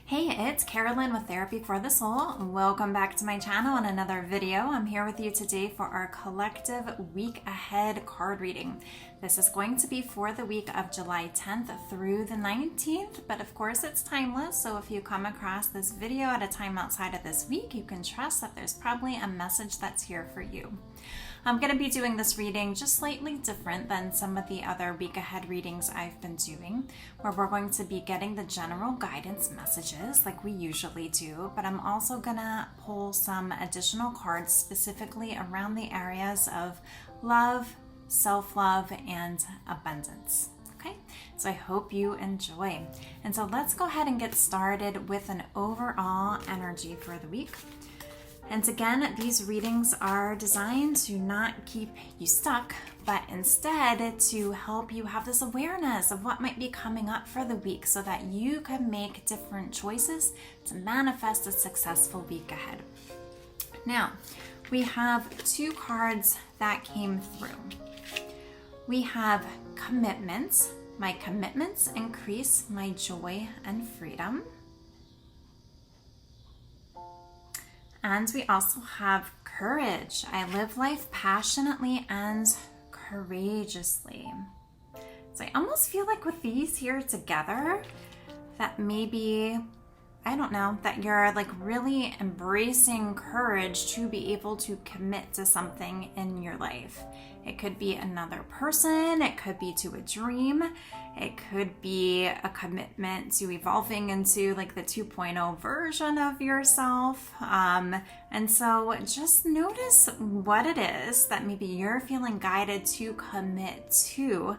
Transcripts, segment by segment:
Hey, it's Carolyn with Therapy for the Soul. Welcome back to my channel and another video. I'm here with you today for our collective week ahead card reading. This is going to be for the week of July 10th through the 19th, but of course it's timeless. So if you come across this video at a time outside of this week, you can trust that there's probably a message that's here for you. I'm going to be doing this reading just slightly different than some of the other week ahead readings I've been doing, where we're going to be getting the general guidance messages like we usually do, but I'm also going to pull some additional cards specifically around the areas of love, self-love, and abundance. Okay, so I hope you enjoy. And so let's go ahead and get started with an overall energy for the week. And again, these readings are designed to not keep you stuck, but instead to help you have this awareness of what might be coming up for the week so that you can make different choices to manifest a successful week ahead. Now, we have two cards that came through. We have commitments. My commitments increase my joy and freedom. And we also have courage. I live life passionately and courageously. So I almost feel like with these here together, that maybe, I don't know, that you're like really embracing courage to be able to commit to something in your life. It could be another person, it could be to a dream, it could be a commitment to evolving into like the 2.0 version of yourself. And so just notice what it is that maybe you're feeling guided to commit to.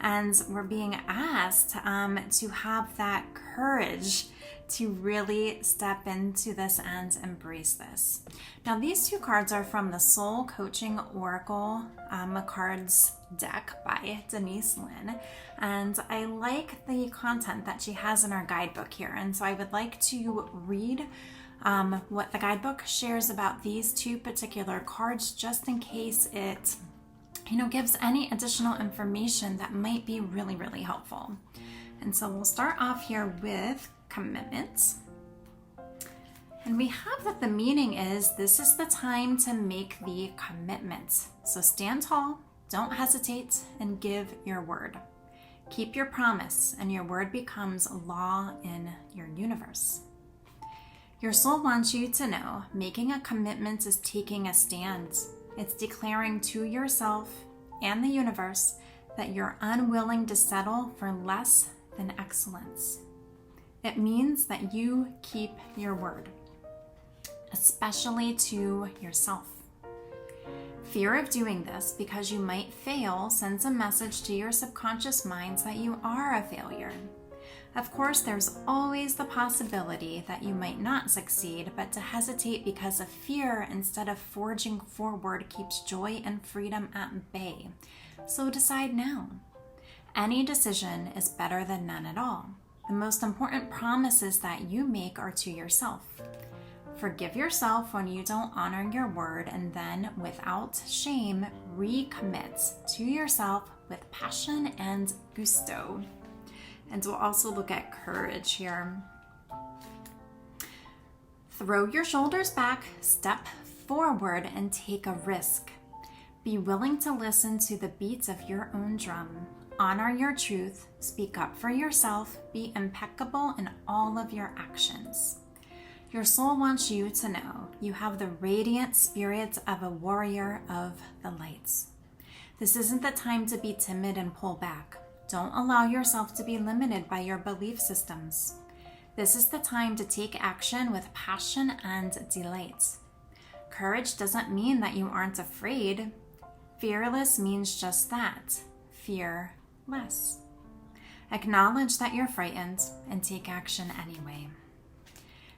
And we're being asked to have that courage to really step into this and embrace this. Now, these two cards are from the Soul Coaching Oracle cards deck by Denise Lynn. And I like the content that she has in our guidebook here. And so I would like to read what the guidebook shares about these two particular cards, just in case it gives any additional information that might be really, really helpful. And so we'll start off here with commitments. And we have that the meaning is this is the time to make the commitment. So stand tall, don't hesitate, and give your word. Keep your promise, and your word becomes law in your universe. Your soul wants you to know making a commitment is taking a stand. It's declaring to yourself and the universe that you're unwilling to settle for less than excellence. It means that you keep your word, especially to yourself. Fear of doing this because you might fail sends a message to your subconscious minds that you are a failure. Of course, there's always the possibility that you might not succeed, but to hesitate because of fear instead of forging forward keeps joy and freedom at bay. So decide now. Any decision is better than none at all. The most important promises that you make are to yourself. Forgive yourself when you don't honor your word, and then, without shame, recommit to yourself with passion and gusto. And we'll also look at courage here. Throw your shoulders back, step forward, and take a risk. Be willing to listen to the beats of your own drum. Honor your truth, speak up for yourself, be impeccable in all of your actions. Your soul wants you to know you have the radiant spirit of a warrior of the lights. This isn't the time to be timid and pull back. Don't allow yourself to be limited by your belief systems. This is the time to take action with passion and delight. Courage doesn't mean that you aren't afraid. Fearless means just that, fearless. Acknowledge that you're frightened and take action anyway.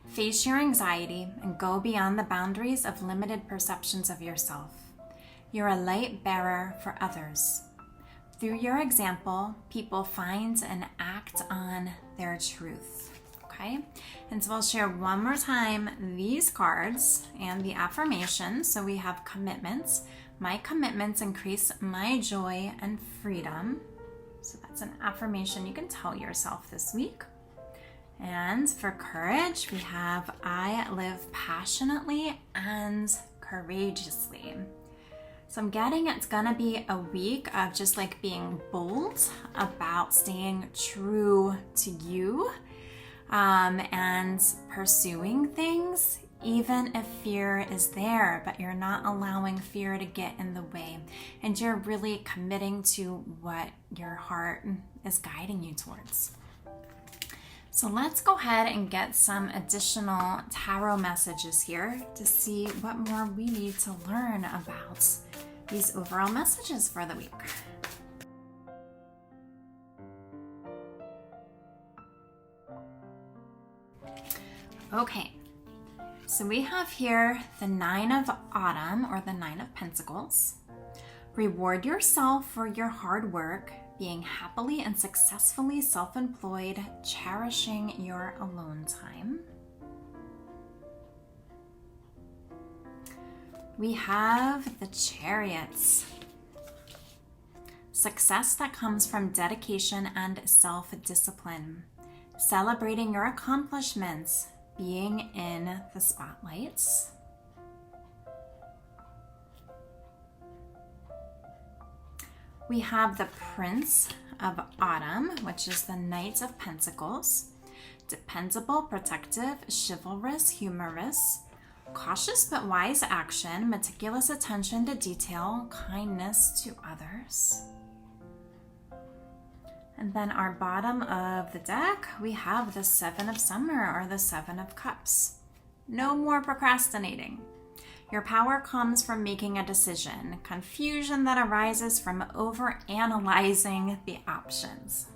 Face your anxiety and go beyond the boundaries of limited perceptions of yourself. You're a light bearer for others. Through your example, people find and act on their truth. Okay? And so I'll share one more time these cards and the affirmation. So we have commitments. My commitments increase my joy and freedom. So that's an affirmation you can tell yourself this week. And for courage, we have I live passionately and courageously. So I'm getting it's gonna be a week of just like being bold about staying true to you and pursuing things, even if fear is there, but you're not allowing fear to get in the way. And you're really committing to what your heart is guiding you towards. So let's go ahead and get some additional tarot messages here to see what more we need to learn about these overall messages for the week. Okay, so we have here the Nine of Autumn, or the Nine of Pentacles. Reward yourself for your hard work, being happily and successfully self-employed, cherishing your alone time. We have the Chariots. Success that comes from dedication and self-discipline. Celebrating your accomplishments, being in the spotlights. We have the Prince of Autumn, which is the Knight of Pentacles. Dependable, protective, chivalrous, humorous. Cautious but wise action, meticulous attention to detail, kindness to others. And then our bottom of the deck, we have the Seven of Summer, or the Seven of Cups. No more procrastinating. Your power comes from making a decision. Confusion that arises from overanalyzing the options.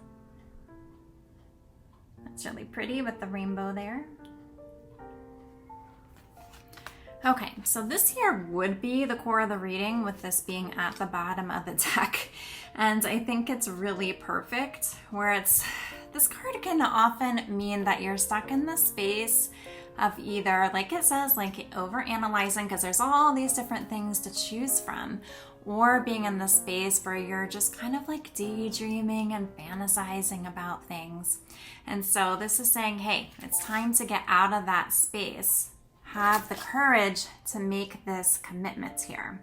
That's really pretty with the rainbow there. Okay, so this here would be the core of the reading, with this being at the bottom of the deck. And I think it's really perfect, where this card can often mean that you're stuck in the space of either, like it says, like over-analyzing, because there's all these different things to choose from, or being in the space where you're just kind of like daydreaming and fantasizing about things. And so this is saying, hey, it's time to get out of that space. Have the courage to make this commitment here.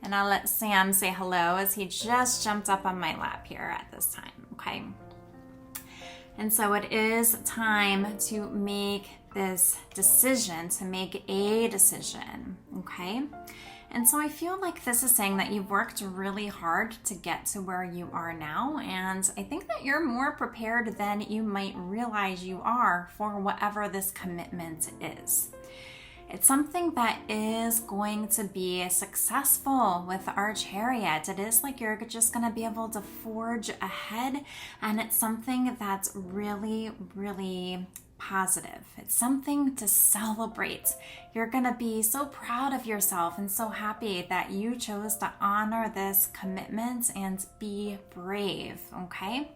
And I'll let Sam say hello, as he just jumped up on my lap here at this time, okay? And so it is time to make this decision, to make a decision, okay? And so I feel like this is saying that you've worked really hard to get to where you are now, and I think that you're more prepared than you might realize you are for whatever this commitment is. It's something that is going to be successful with our Chariot. It is like you're just going to be able to forge ahead, and it's something that's really, really positive. It's something to celebrate. You're going to be so proud of yourself and so happy that you chose to honor this commitment and be brave, okay?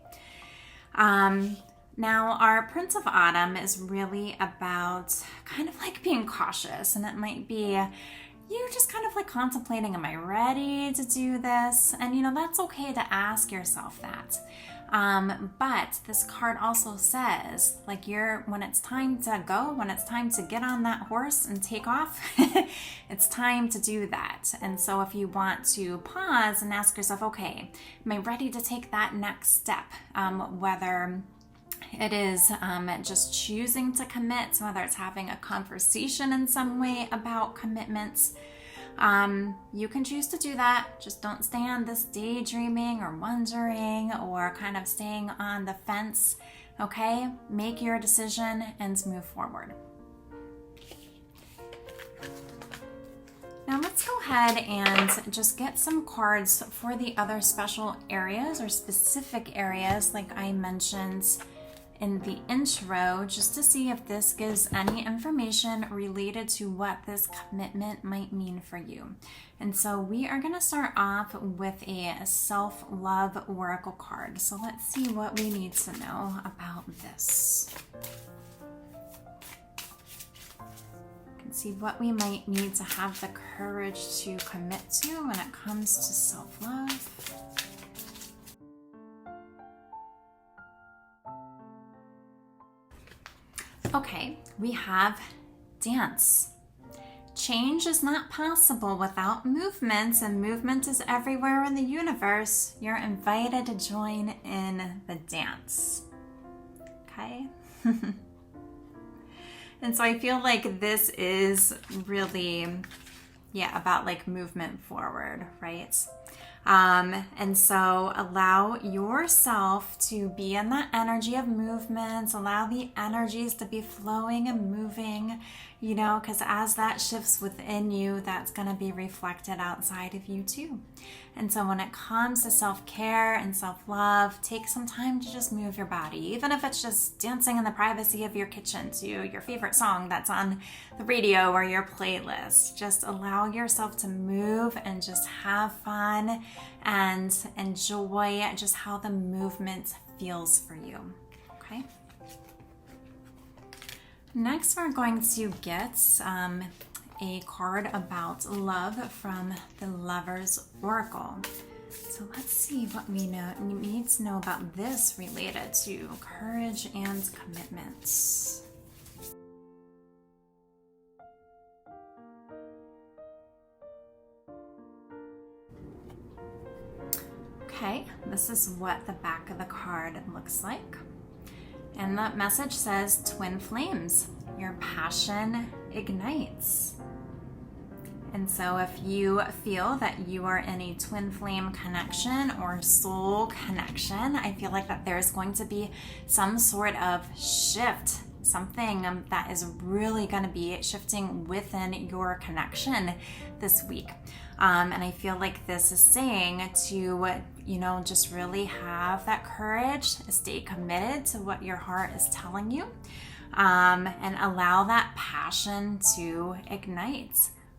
Now, our Prince of Autumn is really about kind of like being cautious, and it might be you just kind of like contemplating, am I ready to do this? And you know, that's okay to ask yourself that. But this card also says, like, when it's time to go, when it's time to get on that horse and take off, it's time to do that. And so if you want to pause and ask yourself, okay, am I ready to take that next step? Whether it is just choosing to commit, whether it's having a conversation in some way about commitments. You can choose to do that. Just don't stay on this daydreaming or wondering or kind of staying on the fence, okay? Make your decision and move forward. Now let's go ahead and just get some cards for the other special areas or specific areas like I mentioned in the intro, just to see if this gives any information related to what this commitment might mean for you. And so we are going to start off with a self-love oracle card. So let's see what we need to know about this. You can see what we might need to have the courage to commit to when it comes to self-love. Okay, we have dance. Change is not possible without movement, and movement is everywhere in the universe. You're invited to join in the dance. Okay? And so I feel like this is really, about like movement forward, right? And so allow yourself to be in that energy of movement, allow the energies to be flowing and moving, because as that shifts within you, that's going to be reflected outside of you too. And so when it comes to self-care and self-love, take some time to just move your body, even if it's just dancing in the privacy of your kitchen to your favorite song that's on the radio or your playlist. Just allow yourself to move and just have fun and enjoy just how the movement feels for you. Okay? Next, we're going to get a card about love from the Lover's Oracle. So let's see what we need to know about this related to courage and commitments. Okay, this is what the back of the card looks like. And that message says, twin flames, your passion ignites. And so if you feel that you are in a twin flame connection or soul connection, I feel like that there's going to be some sort of shift, something that is really going to be shifting within your connection this week. And I feel like this is saying to, just really have that courage, stay committed to what your heart is telling you, and allow that passion to ignite.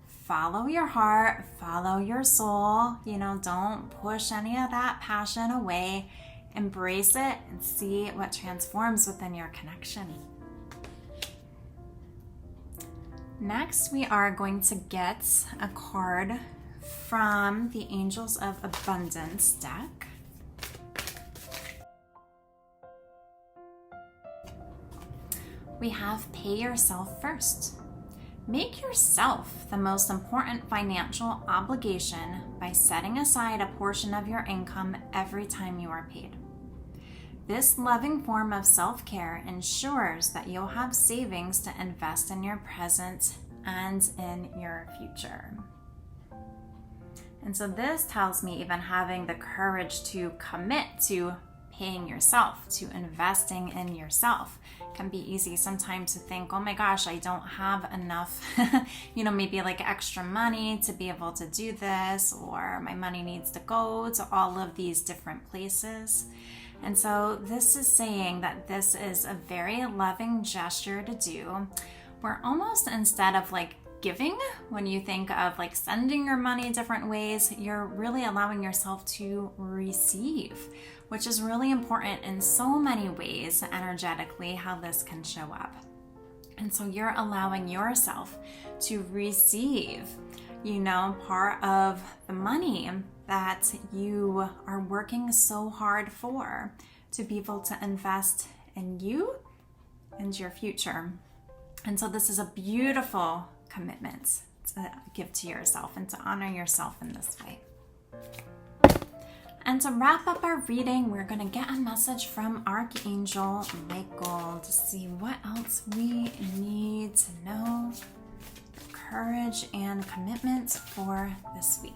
Follow your heart, follow your soul, don't push any of that passion away. Embrace it and see what transforms within your connection. Next, we are going to get a card from the Angels of Abundance deck. We have Pay Yourself First. Make yourself the most important financial obligation by setting aside a portion of your income every time you are paid. This loving form of self-care ensures that you'll have savings to invest in your present and in your future. And so this tells me even having the courage to commit to paying yourself, to investing in yourself. It can be easy sometimes to think, oh my gosh, I don't have enough, maybe like extra money to be able to do this, or my money needs to go to all of these different places. And so this is saying that this is a very loving gesture to do, where almost instead of like giving, when you think of like sending your money different ways, you're really allowing yourself to receive, which is really important in so many ways energetically, how this can show up. And so you're allowing yourself to receive, part of the money that you are working so hard for, to be able to invest in you and your future. And so this is a beautiful commitment to give to yourself and to honor yourself in this way. And to wrap up our reading, we're going to get a message from Archangel Michael to see what else we need to know. Courage and commitment for this week.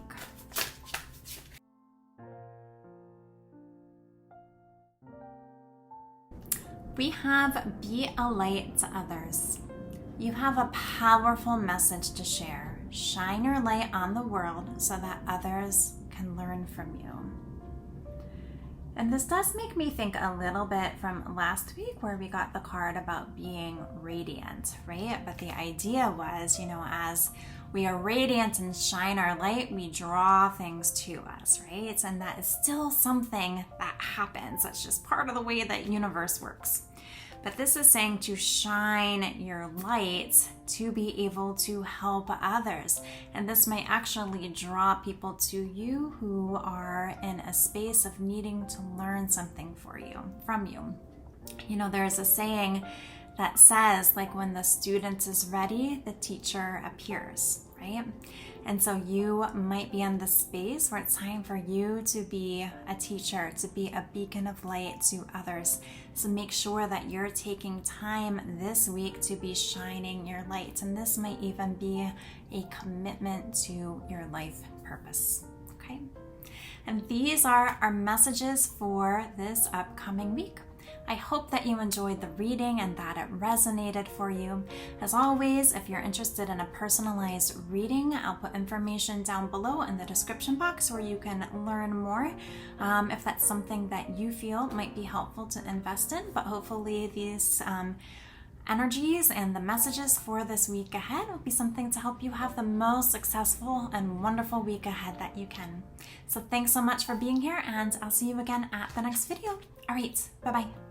We have Be a Light to Others. You have a powerful message to share. Shine your light on the world so that others can learn from you. And this does make me think a little bit from last week where we got the card about being radiant, right? But the idea was, as we are radiant and shine our light, we draw things to us, right? And that is still something that happens. That's just part of the way that universe works. But this is saying to shine your light to be able to help others. And this might actually draw people to you who are in a space of needing to learn something from you. There's a saying that says, like, when the student is ready, the teacher appears, right? And so you might be in the space where it's time for you to be a teacher, to be a beacon of light to others. So make sure that you're taking time this week to be shining your light. And this might even be a commitment to your life purpose, okay? And these are our messages for this upcoming week. I hope that you enjoyed the reading and that it resonated for you. As always, if you're interested in a personalized reading, I'll put information down below in the description box where you can learn more if that's something that you feel might be helpful to invest in. But hopefully these energies and the messages for this week ahead will be something to help you have the most successful and wonderful week ahead that you can. So thanks so much for being here, and I'll see you again at the next video. All right, bye-bye.